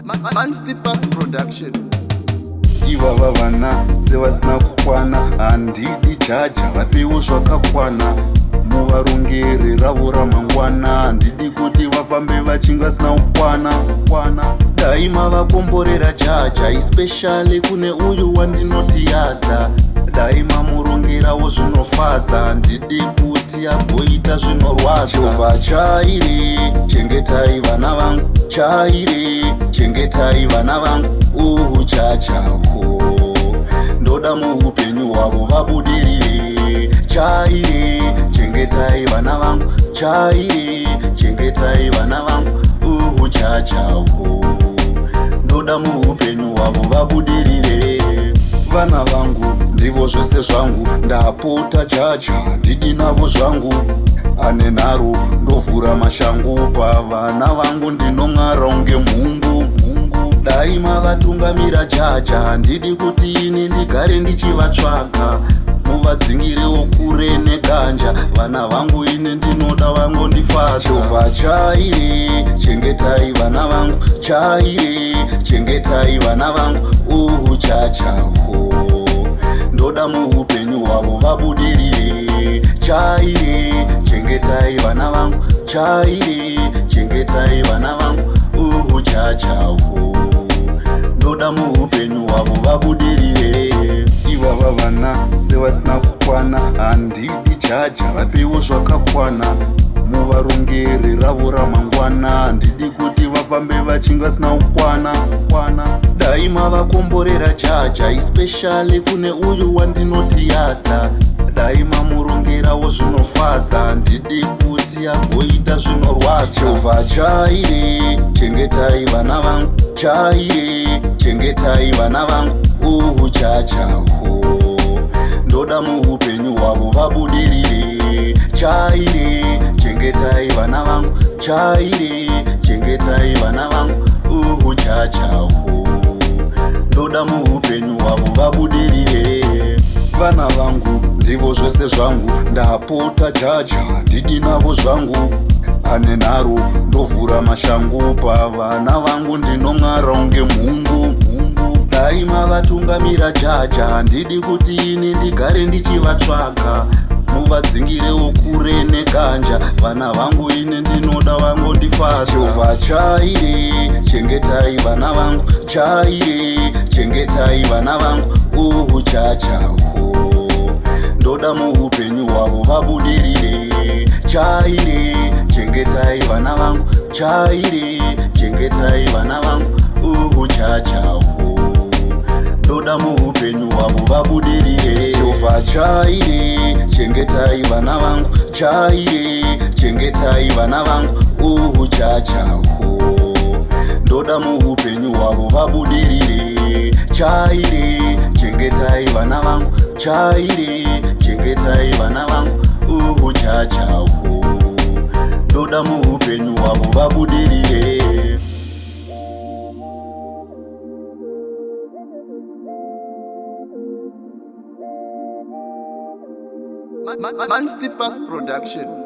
Mansifas Production. Ivava vana sevasina kukwana, handidi jaja vapewo zvakakwana. Muvarongere ravo ramangwana, handidi kuti vafambe vachinge vasina kukwana. Daima vakomborera jaja, especially kune uyu wandinoti yadha. Daima murongerawo zvinofadza, handidi kuti agoita zvinorwadza. Jehovha chaire, chengetai vana vangu. Chaire, chengetai vana vangu. Chachaho ndoda muupenyu hwavo vabudirire. Chaire, chengetai vana vangu. Chaire, chengetai vana vangu. Chachaho ndoda muupenyu hwavo vabudirire. Vana vangu ndivo zvese zvangu, ndapota jaja ndidi navo zvangu. Ane nharo ndovhura mashangu, pavana vangu ndinong'ara unge mhungu. Daima vatungamira jaja, handidi kuti ini ndigare ndichivatsvaga. Muvadzingirewo kure neganja, vana vangu ine ndinoda vangondifadza. Jehovha chaire, chengetai vana vangu. Chaire, chengetai vana vangu. Chachaho ndoda muupenyu hwavo vabudirire. Chaire, chengetai vana vangu. Chaire, chengetai vana vangu. Chachaho ndoda muupenyu hwavo vabudirire. Ivava vana sevasina kukwana, handidi jaja vapewo zvakakwana. Muvarongere ravo ramangwana, handidi kuti vafambe vachinge vasina kukwana. Daima vakomborera jaja, especially kune uyu wandinoti yadha. Daima murongerawo zvinofadza, handidi kuti agoita zvinorwadza. Jehovha chaire, chengetai vana vangu. Chaire, chengetai vana vangu. Chachaho ndoda muupenyu hwavo vabudirire. Chaire, chengetai vana vangu. Chaire, chengetai vana vangu. Chachaho ndoda muupenyu hwavo vabudirire. Vana vangu ndivo zvese zvangu, ndapota jaja ndidi navo zvangu. Ane nharo ndovhura mashangu, pavana vangu ndinong'ara unge mhungu. Daima vatungamira jaja, handidi kuti ini ndigare ndichivatsvaga. Muvadzingirewo kure neganja, vana vangu ine ndinoda vangondifadza. Jehovha chaire, chengetai vana vangu. Chaire, chengetai vana vangu. Chachaho ndoda muupenyu hwavo vabudirire. Chaire, chengetai vana vangu. Chaire, chengetai vana vangu. Chachaho ndoda muupenyu hwavo vabudirire. Jehovha chaire, chengetai vana vangu. Chaire, chengetai vana vangu. Chachaho ndoda muupenyu hwavo vabudirire. Chaire, chengetai vana vangu. Chaire, chengetai vana vangu. Chachaho ndoda muupenyu hwavo vabudirire. Mansifas Production.